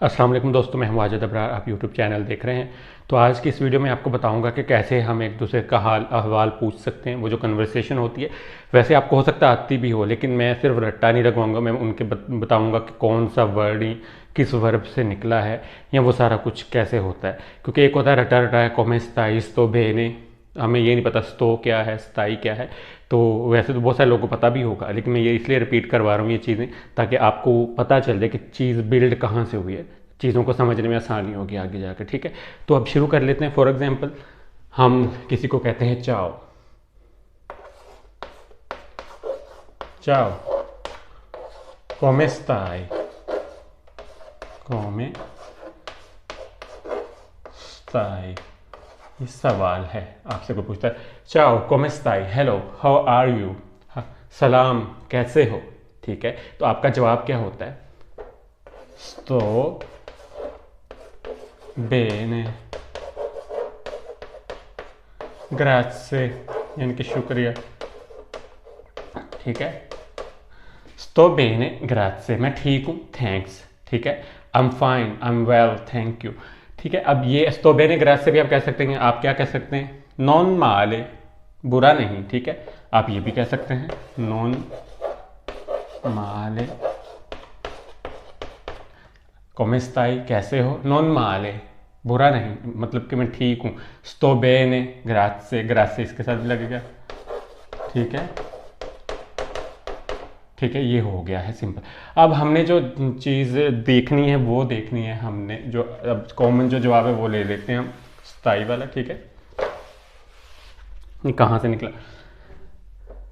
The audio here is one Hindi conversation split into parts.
अस्सलाम वालेकुम दोस्तों, मैं हूं वाजिद अबरार। आप यूट्यूब चैनल देख रहे हैं। तो आज की इस वीडियो में आपको बताऊंगा कि कैसे हम एक दूसरे का हाल अहवाल पूछ सकते हैं। वो जो कन्वर्सेशन होती है, वैसे आपको हो सकता है आती भी हो, लेकिन मैं सिर्फ रट्टा नहीं लगवाऊंगा। मैं उनके बताऊंगा कि कौन सा वर्ड ही किस वर्ब से निकला है, या वो सारा कुछ कैसे होता है। क्योंकि एक होता है रटा रटा है, कॉमे स्ताइस तो बेने, हमें ये नहीं पता स्तो क्या है, स्ताई क्या है। तो वैसे तो बहुत सारे लोगों को पता भी होगा, लेकिन मैं ये इसलिए रिपीट करवा रहा हूँ ये चीज़ें, ताकि आपको पता चल जाए कि चीज़ बिल्ड कहाँ से हुई है, चीज़ों को समझने में आसानी होगी आगे जाकर। ठीक है, तो अब शुरू कर लेते हैं। फॉर एग्जांपल, हम किसी को कहते हैं चाओ। चाओ, come stai? come stai? ये सवाल है, आपसे कोई पूछता है चाओ come stai, hello how are you, सलाम कैसे हो। ठीक है, तो आपका जवाब क्या होता है? sto bene, grazie, यानी कि शुक्रिया। ठीक है, sto bene grazie, मैं ठीक हूँ, थैंक्स। ठीक है, I'm fine, I'm well, thank you। ठीक है, अब ये sto bene grazie भी आप कह सकते हैं। आप क्या कह सकते हैं? non male, बुरा नहीं। ठीक है, आप ये भी कह सकते हैं non male, come stai, कैसे हो। non male, बुरा नहीं, मतलब कि मैं ठीक हूँ। sto bene grazie, grazie इसके साथ भी लगेगा। ठीक है, ठीक है, ये हो गया है सिंपल। अब हमने जो चीज़ देखनी है वो देखनी है। हमने जो अब कॉमन जो जवाब है वो ले लेते हैं हम, स्थाई वाला। ठीक है, ये कहाँ से निकला?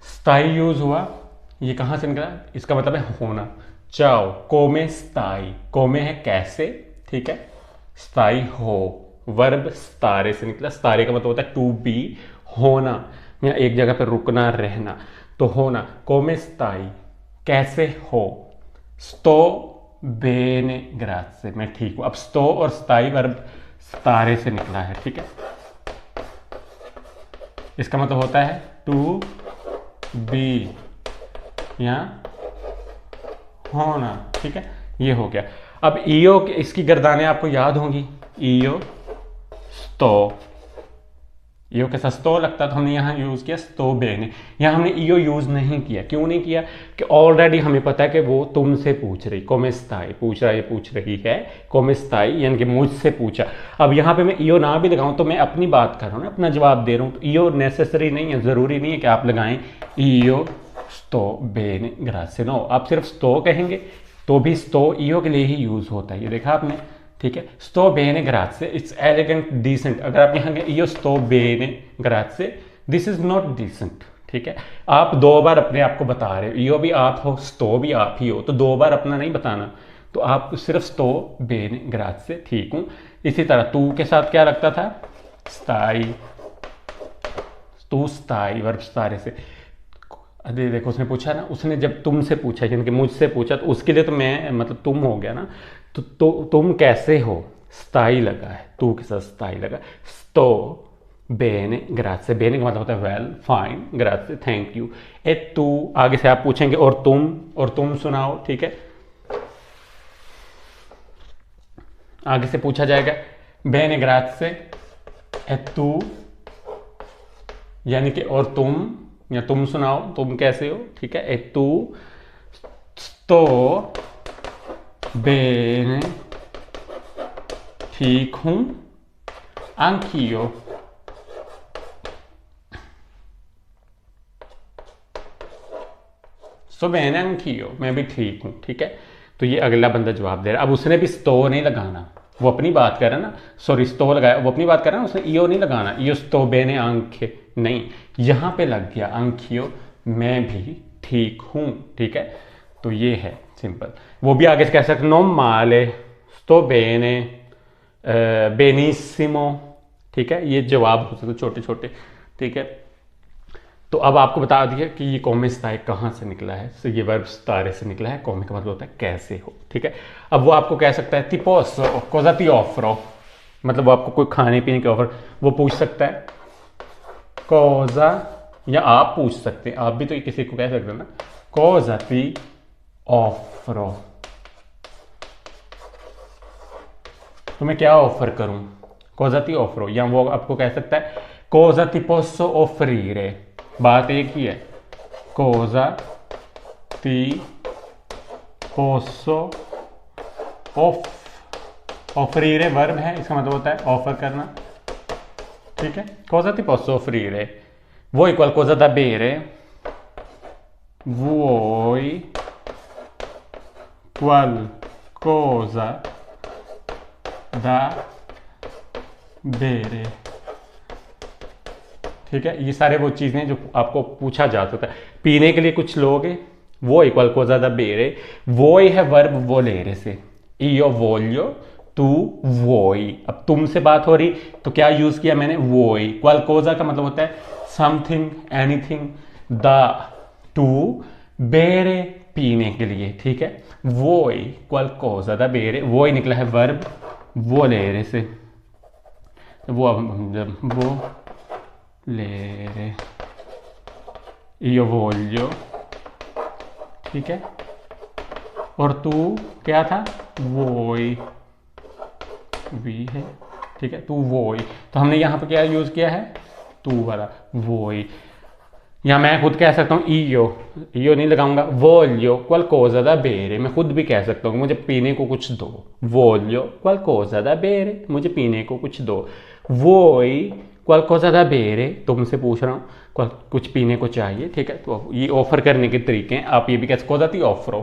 स्थाई यूज हुआ, ये कहाँ से निकला? इसका मतलब है होना। चाओ कोमे स्थाई, कोमे है कैसे। ठीक है, स्थाई हो, वर्ब स्तारे से निकला। स्तारे का मतलब होता है टू बी, होना, या एक जगह पर रुकना, रहना। तो होना, कोमे स्थाई, कैसे हो। स्तो बेने ग्राzie, मैं ठीक हूं। अब स्तो और स्थाई वर्ब स्तारे से निकला है। ठीक है, इसका मतलब होता है टू बी या होना। ठीक है, ये हो गया। अब ईओ, इसकी गर्दानें आपको याद होंगी। ईओ स्तो, ईओ के साथ स्तो लगता, तो हमने यहाँ यूज़ किया स्तो बेने। यहाँ हमने ईओ यूज़ नहीं किया। क्यों नहीं किया? कि ऑलरेडी हमें पता है कि वो तुमसे पूछ रही, कोमेस्ताई पूछ रहा है, पूछ रही है कोमेस्ताई, यानी कि मुझसे पूछा। अब यहाँ पे मैं ईओ ना भी लगाऊं तो मैं अपनी बात कर रहा हूँ ना, अपना जवाब दे रहा हूँ। तो ईओ नेसेसरी नहीं है, ज़रूरी नहीं है कि आप लगाएं ईओ स्तो बेने ग्राzie। नो, आप सिर्फ स्तो कहेंगे तो भी स्तो ईओ के लिए ही यूज़ होता है। ये देखा आपने। ठीक है, स्टो बेने ग्राzie, इट्स एलिगेंट डिसेंट। अगर आप यहाँ ईओ स्टो बेने ग्राzie, दिस इज नॉट डिसेंट। ठीक है, आप दो बार अपने आप को बता रहे हो, ईओ भी आप हो, स्टो भी आप ही हो, तो दो बार अपना नहीं बताना। तो आप सिर्फ स्टो बेने ग्राzie, ठीक हूँ। इसी तरह तू के साथ क्या लगता था? स्ताई, तू स्ताई वर्ब स्तारे से। अरे देखो, उसने पूछा ना, उसने जब तुमसे पूछा, यानी कि मुझसे पूछा, तो उसके लिए तो मैं मतलब तुम हो गया ना। तो तुम कैसे हो, स्थाई लगा है, तू के साथ स्थाई लगा। तो बेने ग्राzie, बेने का मतलब होता है वेल, फाइन, ग्राzie, थैंक यू। ए तू, आगे से आप पूछेंगे और तुम सुनाओ। ठीक है, आगे से पूछा जाएगा बेने ग्राzie, ए तू, यानी कि और तुम, या तुम सुनाओ, तुम कैसे हो। ठीक है, ए तू तो बेने, ठीक हूं, anch'io, sto bene anch'io, मैं भी ठीक हूं। ठीक है, तो ये अगला बंदा जवाब दे रहा है। अब उसने भी स्टो नहीं लगाना, वो अपनी बात कर रहा है ना, सॉरी स्टो लगाया, वो अपनी बात कर रहा है ना, उसने ईओ नहीं लगाना। ईओ स्टो बेने आंखे नहीं, यहां पे लग गया anch'io, मैं भी ठीक हूं। ठीक है, तो ये है सिंपल। वो भी आगे से कह सकते non male, sto bene, benissimo। ठीक है, ये जवाब हो सकते छोटे छोटे। ठीक है, तो अब आपको बता दिया कि ये कॉमे स्ताई कहाँ से निकला है। तो ये वर्ब स्तारे से निकला है। कॉमे का मतलब होता है कैसे हो। ठीक है, अब वो आपको कह सकता है ti posso, cosa ti offro, मतलब वो आपको कोई खाने पीने के ऑफर, वो पूछ सकता है cosa, या आप पूछ सकते हैं, आप भी तो किसी को कह सकते हैं ना, cosa ti offro, तुम्हें क्या ऑफर करूं, cosa ti offro, या वो आपको कह सकता है cosa ti posso offrire, बात एक ही है, cosa ti posso offrire verb है, इसका मतलब होता है ऑफर करना, ठीक है। cosa ti posso offrire, vuoi qualcosa da bere, vuoi qualcosa da bere, ठीक है। ये सारे वो चीज़ें जो आपको पूछा जा सकता है, पीने के लिए कुछ लोगे, वो qualcosa da bere, वोई है वर्ब वो लेरे से, io voglio, तू वोई, अब तुमसे बात हो रही तो क्या यूज़ किया मैंने, वोई। qualcosa का मतलब होता है समथिंग, एनीथिंग, दा टू, बेरे पीने के लिए, ठीक है। वोई qualcosa da bere, वोई निकला है वर्ब वो लेरे से, वो वो लेरे, io voglio, ठीक है। और तू क्या था, वोई, वी है, ठीक है, तू वोई। तो हमने यहाँ पे क्या यूज़ किया है, तू वाला वोई। या मैं खुद कह सकता हूँ io, io नहीं लगाऊंगा, voglio qualcosa da bere, मैं खुद भी कह सकता हूँ मुझे पीने को कुछ दो, voglio qualcosa da bere, मुझे पीने को कुछ दो। vuoi qualcosa da bere, तुमसे पूछ रहा हूँ कुछ पीने को चाहिए, ठीक है। तो ये ऑफर करने के तरीके हैं, आप ये भी कह cosa ti offro,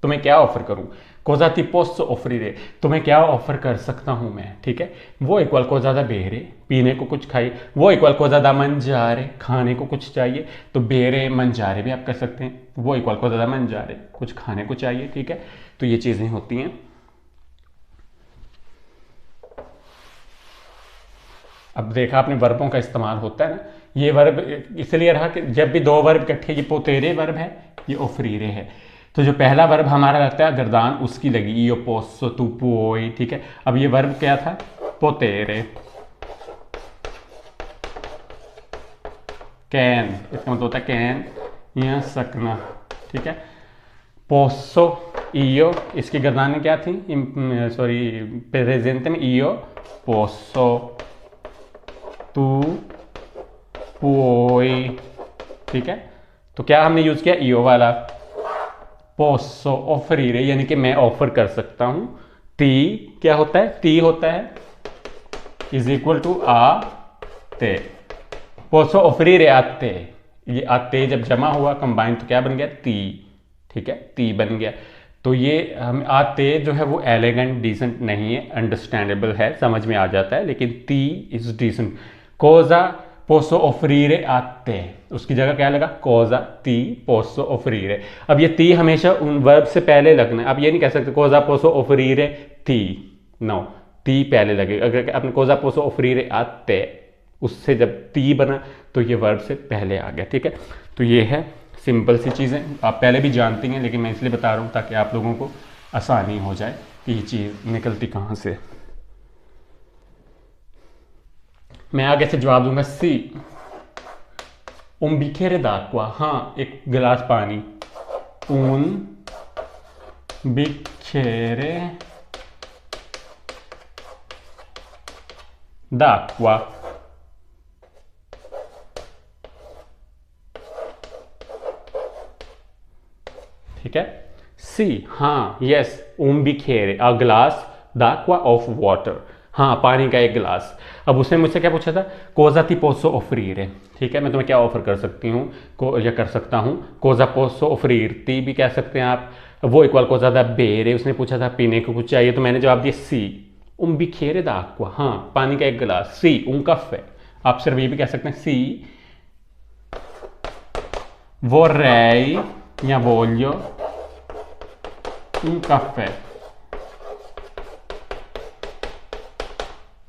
तुम्हें क्या ऑफर करूं, cosa ti posso offrire, तुम्हें क्या ऑफर कर सकता हूं मैं, ठीक है। वो qualcosa da bere, पीने को कुछ खाइए, वो qualcosa da mangiare, खाने को कुछ चाहिए, तो बेरे mangiare भी आप कर सकते हैं, वो qualcosa da mangiare, कुछ खाने को चाहिए, ठीक है। तो ये चीज़ें होती हैं। अब देखा आपने वर्बों का इस्तेमाल होता है ना, ये वर्ब इसलिए रहा कि जब भी दो वर्ब इकट्ठे, ये पोतेरे वर्ब है, ये ओफ्रीरे है, तो जो पहला वर्ब हमारा लगता है गर्दान उसकी लगी, io posso, tu puoi, ठीक है। अब ये वर्ब क्या था, पोतेरे, कैन, इसका मतलब होता है कैन या सकना, ठीक है। पोसो io, इसकी गर्दानें क्या थी, सॉरी प्रेजेंट में io posso, तू puoi, ठीक है। तो क्या हमने यूज किया, io वाला, posso offrire यानी कि मैं ऑफर कर सकता हूं। ती क्या होता है, ती होता है इज इक्वल टू आ ते, posso offrire a te, ये आते जब जमा हुआ कंबाइन तो क्या बन गया, ती, ठीक है, ती बन गया। तो ये हम आते जो है वो एलिगेंट डिसेंट नहीं है, अंडरस्टैंडेबल है, समझ में आ जाता है, लेकिन ती is decent. cosa posso offrire a te, उसकी जगह क्या लगा, cosa ti posso offrire। अब ये ती हमेशा उन वर्ब से पहले लगना है, आप ये नहीं कह सकते cosa posso offrire ti, no, ती पहले लगे। अगर आपने cosa posso offrire a te, उससे जब ती बना तो ये वर्ब से पहले आ गया, ठीक है। तो ये है सिंपल सी चीज़ें, आप पहले भी जानती हैं, लेकिन मैं इसलिए बता रहा हूँ ताकि आप लोगों को आसानी हो जाए कि ये चीज़ निकलती कहाँ से। मैं आगे से जवाब दूंगा, सी un bicchiere d'acqua, हाँ एक गिलास पानी, un bicchiere d'acqua, ठीक है। सी हाँ, yes, un bicchiere, a glass d'acqua of water, हाँ पानी का एक गिलास। अब उसने मुझसे क्या पूछा था, cosa ti posso offrire, ठीक है, मैं तुम्हें क्या ऑफर कर सकती हूँ को या कर सकता हूँ, cosa posso offrirti भी कह सकते हैं आप। वो qualcosa da bere, उसने पूछा था पीने को कुछ चाहिए, तो मैंने जवाब दिया सी un bicchiere d'acqua, हाँ पानी का एक गिलास, सी un caffè, आप सिर्फ ये भी कह सकते हैं सी vorrei या voglio un caffè,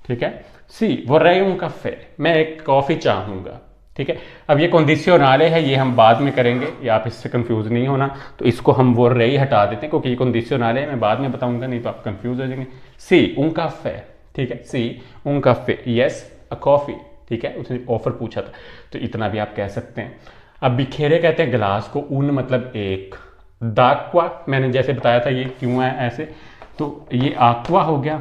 ठीक है। सी vorrei un caffè, मैं एक कॉफ़ी चाहूँगा, ठीक है। अब ये कंडीशनल है, ये हम बाद में करेंगे, या आप इससे कंफ्यूज नहीं होना, तो इसको हम vorrei हटा देते हैं क्योंकि ये कंडीशनल है, मैं बाद में बताऊंगा, नहीं तो आप कंफ्यूज हो जाएंगे। सी un caffè, ठीक है, सी un caffè, yes a coffee, ठीक है, उसने ऑफर पूछा था, तो इतना भी आप कह सकते हैं। अब बिखेरे कहते हैं गिलास को, उन मतलब एक, दाक्वा मैंने जैसे बताया था ये क्यों है ऐसे, तो ये आक्वा हो गया,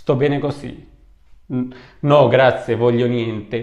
sto bene così, no grazie voglio niente,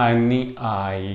anni hai,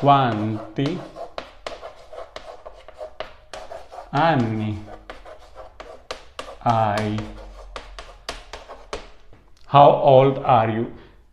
quanti anni hai, how old are you,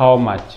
how much.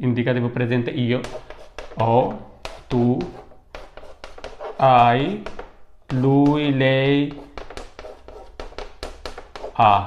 indicativo presente io, o, tu, hai, lui, lei, a,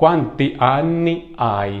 quanti anni hai,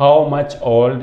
how much old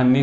anni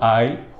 ai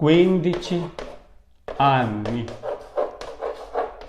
15 anni,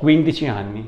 15 anni,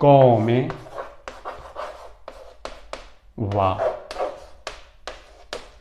come va,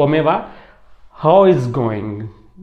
come va how is going,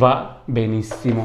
va benissimo,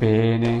bene,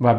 va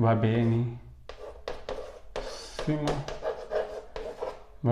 va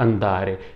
andare,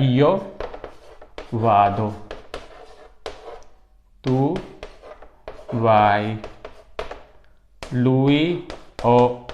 io vado, tu vai, lui o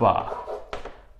va,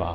va.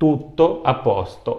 tutto a posto,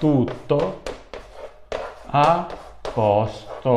tutto a posto,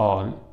all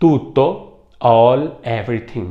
tutto, all, everything,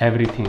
everything,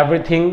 everything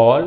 all,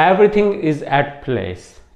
everything is at place,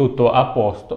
tutto a posto,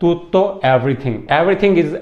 tutto everything, everything is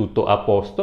tutto a posto,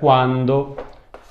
quando,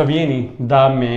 vieni da me,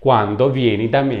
quando vieni da me,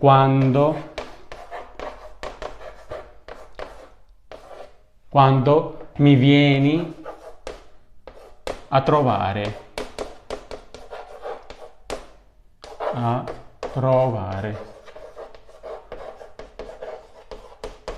quando mi vieni a trovare,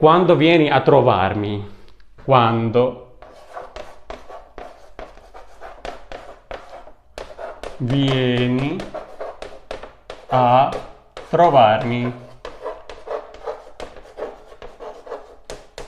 quando vieni a trovarmi, quando vieni a trovarmi,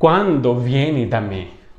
quando vieni da me,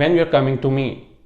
when you are coming to me,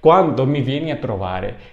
quando mi vieni a trovare,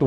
to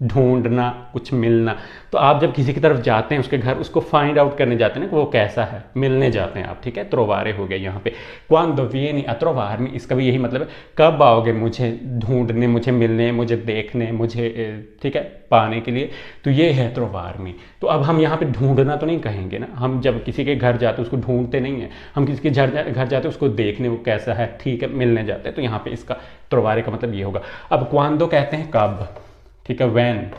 ढूंढना, कुछ मिलना। तो आप जब किसी की तरफ जाते हैं उसके घर, उसको फाइंड आउट करने जाते हैं ना कि वो कैसा है, मिलने जाते हैं आप, ठीक है। त्रोवारे हो गया यहाँ पे। क्वांदो विएनी a trovarmi, इसका भी यही मतलब है, कब आओगे मुझे ढूंढने, मुझे मिलने, मुझे देखने, मुझे ठीक है पाने के लिए। तो ये है त्रोवारमी। तो अब हम यहाँ पे ढूंढना तो नहीं कहेंगे ना, हम जब किसी के घर जाते हैं उसको ढूंढते नहीं हैं, हम किसी के घर जाते हैं उसको देखने, वो कैसा है, ठीक है, मिलने जाते हैं। तो यहाँ पे इसका त्रोवारे का मतलब ये होगा। अब क्वांदो कहते हैं कब, ठीक है, वैन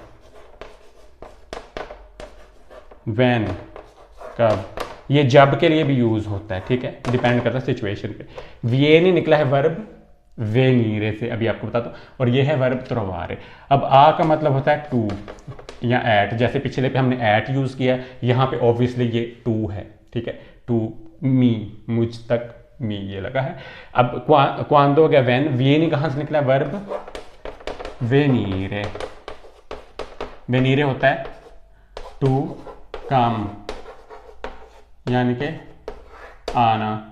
कब, ये जब के लिए भी यूज होता है, ठीक है, डिपेंड करता है सिचुएशन पे। विएनी निकला है वर्ब वेनीरे से, अभी आपको बताता हूँ, और ये है वर्ब त्रोवारे। अब आ का मतलब होता है टू या एट, जैसे पिछले पे हमने एट यूज किया, यहाँ पे ऑब्वियसली ये टू है, ठीक है, टू मी, मुझ तक मी ये लगा है। अब क्वांदो हो गया वैन, विएनी कहाँ से निकला वर्ब वेनीरे, वेनीरे होता है टू कम, यानी कि आना,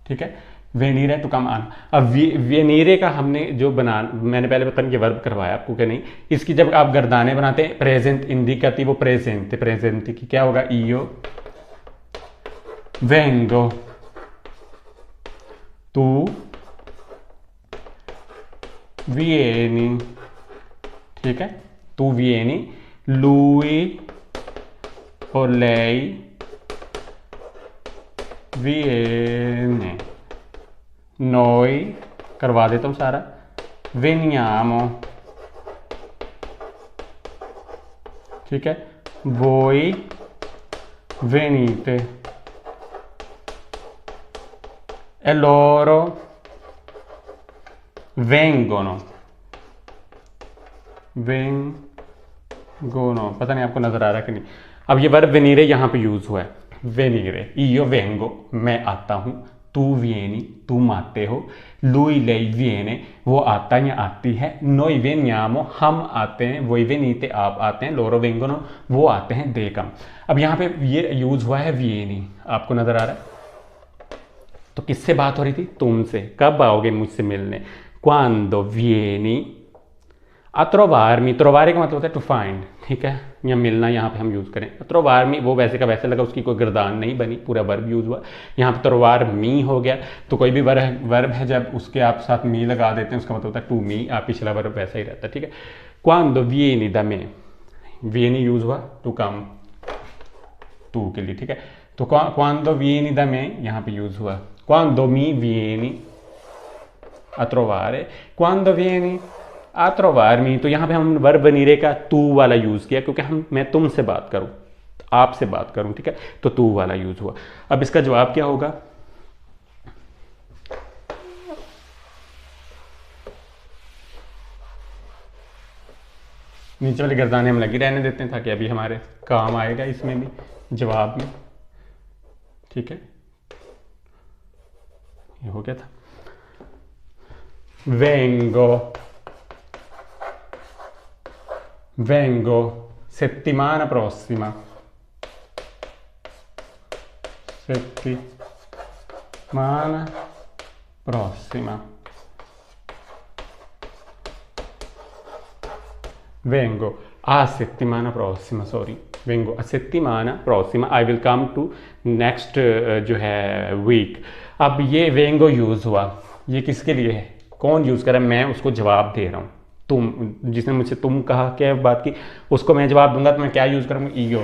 ठीक है, वेनीरे टू कम आना। अब वेनीरे का हमने जो मैंने पहले बताया कि वर्ब करवाया आपको कि नहीं, इसकी जब आप गर्दाने बनाते हैं प्रेजेंट इंडिकेटिव, वो प्रेजेंट की क्या होगा, io vengo, tu vieni, ठीक है, tu vieni, lui और lei viene, noi करवा देता हूँ सारा, veniamo, ठीक है, voi venite e loro vengono, पता नहीं आपको नजर आ रहा है कि नहीं। अब ये वर्ब वेनीरे यहाँ पे यूज हुआ है, वेनीरे, io vengo, मैं आता हूँ, tu vieni, तुम आते हो, lui lei viene, वो आता है या आती है, noi veniamo, हम आते हैं, voi venite, आप आते हैं, loro vengono, वो आते हैं, they come। अब यहाँ पे ये यूज हुआ है vieni, आपको नजर आ रहा है। तो किससे बात हो रही थी, तुमसे, कब आओगे मुझसे मिलने, quando vieni a trovarmi, trovare का मतलब होता है टू फाइंड, ठीक है, या मिलना यहाँ पे हम यूज़ करें। trovarmi वो वैसे का वैसे लगा, उसकी कोई गर्दान नहीं बनी, पूरा वर्ब यूज़ हुआ। यहाँ पे trovarmi हो गया, तो कोई भी वर्ब है जब उसके आप साथ मी लगा देते हैं उसका मतलब होता है टू मी, आप पिछला वर्ब वैसा ही रहता है, ठीक है। quando vieni da me, vieni use हुआ टू कम, टू के लिए, ठीक है। तो quando vieni da me यहाँ पे यूज़ हुआ, quando mi vieni a trovare, quando vieni a trovarmi, तो यहाँ पे हम वर्ब वेनीरे का तू वाला यूज़ किया, क्योंकि मैं तुमसे बात करूँ, आपसे बात करूँ, ठीक है, तो तू वाला यूज़ हुआ। अब इसका जवाब क्या होगा, नीचे वाली गर्दाने हम लगी रहने देते हैं ताकि अभी हमारे काम आएगा इसमें भी, जवाब में, ठीक है। ये हो गया था, vengo settimana prossima, vengo a settimana prossima, vengo a settimana prossima, I will come to next जो है वीक। अब ये vengo यूज़ हुआ, ये किसके लिए है, कौन यूज़ कर रहा है, मैं उसको जवाब दे रहा हूँ, तुम, जिसने मुझसे तुम कहा क्या बात की, उसको मैं जवाब दूंगा, तो मैं क्या यूज़ करूँगा, io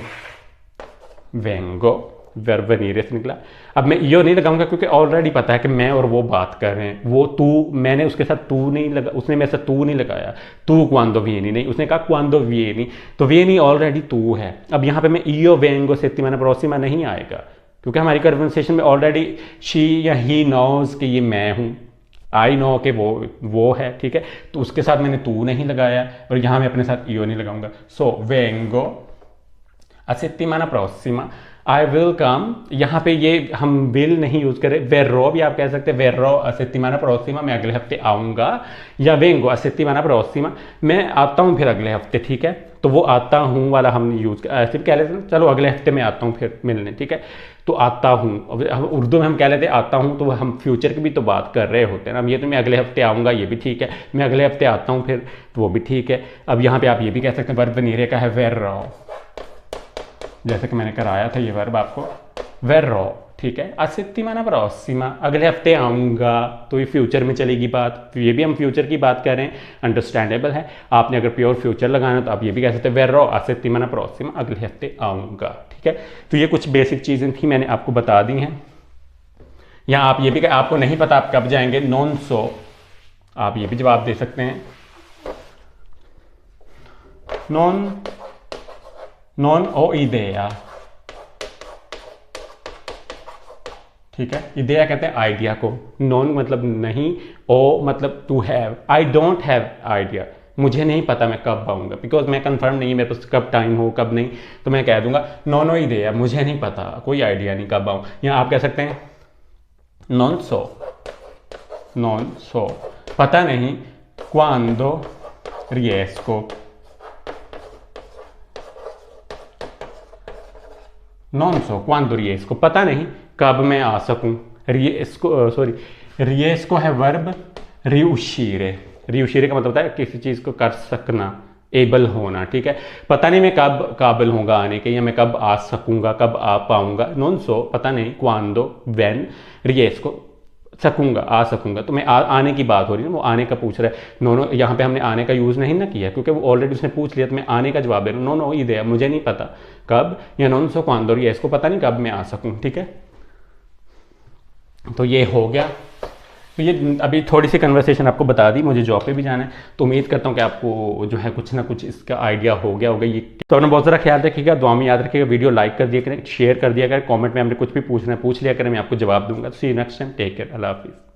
vengo, वर्ब वेनीरे से निकला। अब मैं io नहीं लगाऊंगा क्योंकि ऑलरेडी पता है कि मैं और वो बात कर रहे हैं, वो तू, मैंने उसके साथ तू नहीं लगा, उसने मेरे साथ तू नहीं लगाया, तू quando vieni नहीं, उसने कहा quando vieni, तो vieni ऑलरेडी तू है। अब यहाँ पे मैं io vengo settimana prossima नहीं आएगा, क्योंकि हमारी कन्वर्सेशन में ऑलरेडी शी या ही नोज कि ये मैं हूँ, आई नो के वो है, ठीक है, तो उसके साथ मैंने तू नहीं लगाया, और यहाँ मैं अपने साथ io नहीं लगाऊंगा। सो vengo a settimana prossima, I will come, यहाँ पे ये हम विल नहीं यूज़ करें, verrò भी आप कह सकते हैं, verrò a settimana prossima, मैं अगले हफ्ते आऊँगा, या vengo a settimana prossima, मैं आता हूँ फिर अगले हफ्ते, ठीक है। तो वो आता हूँ वाला हम यूज़ ऐसे भी कह लेते हैं, चलो अगले हफ्ते में आता हूँ फिर मिलने, ठीक है। तो आता हूँ, अब उर्दू में हम कह लेते हैं आता हूँ, तो हम फ्यूचर की भी तो बात कर रहे होते हैं ना। अब ये तो मैं अगले हफ्ते आऊँगा, ये भी ठीक है, मैं अगले हफ्ते आता हूँ फिर, तो वो भी ठीक है। अब यहाँ पे आप ये भी कह सकते हैं वर्ब venire का है verrò, जैसे कि मैंने कराया था ये वर्ब आपको, verrò, ठीक है। a settimana prossima, अगले हफ्ते आऊँगा, तो ये फ्यूचर में चलेगी बात, तो ये भी हम फ्यूचर की बात कर रहे हैं, अंडरस्टैंडेबल है। आपने अगर प्योर फ्यूचर लगाना तो आप ये भी कह सकते हैं verrò a settimana prossima, अगले हफ्ते आऊँगा, ठीक है। तो ये कुछ बेसिक चीज़ें थी, मैंने आपको बता दी हैं। या आप ये भी आपको नहीं पता आप कब जाएंगे, non so, आप ये भी जवाब दे सकते हैं, non ho idea, ठीक है। idea कहते हैं आइडिया को, non मतलब नहीं, o मतलब to have, I don't have idea, मुझे नहीं पता मैं कब आऊँगा, बिकॉज मैं कंफर्म नहीं है मेरे पास कब टाइम हो कब नहीं, तो मैं कह दूंगा non ho idea, मुझे नहीं पता, कोई आइडिया नहीं कब आऊँ। या आप कह सकते हैं non so, पता नहीं, quando riesco, non so quando riesco, पता नहीं कब मैं आ सकूं, riesco है वर्ब, riuscire का मतलब होता है किसी चीज़ को कर सकना, एबल होना, ठीक है। पता नहीं मैं कब काबिल होगा आने के, या मैं कब आ सकूंगा, कब आ पाऊंगा, non so पता नहीं, quando, when, riesco सकूंगा, आ सकूंगा, तो मैं आने की बात हो रही है, वो आने का पूछ रहा है। नो यहाँ पे हमने आने का यूज़ नहीं ना किया, क्योंकि वो ऑलरेडी उसने पूछ लिया, तो मैं आने का जवाब दे रहा हूँ, नो idea, मुझे नहीं पता कब, या non so quando, ये इसको पता नहीं कब मैं आ सकूँ, ठीक है। तो ये हो गया। तो ये अभी थोड़ी सी कन्वर्सेशन आपको बता दी, मुझे जॉब पे भी जाना है, तो उम्मीद करता हूँ कि आपको जो है कुछ ना कुछ इसका आइडिया हो गया होगा। ये तो अपना बहुत ज़्यादा ख्याल रखिएगा, दुआ में याद रखिएगा, वीडियो लाइक कर दिया करें, शेयर कर दिया करें, कमेंट में हमने कुछ भी पूछना है पूछ लिया करें, मैं आपको जवाब दूंगा। तो see you next time, take care, अल्लाह हाफिज़।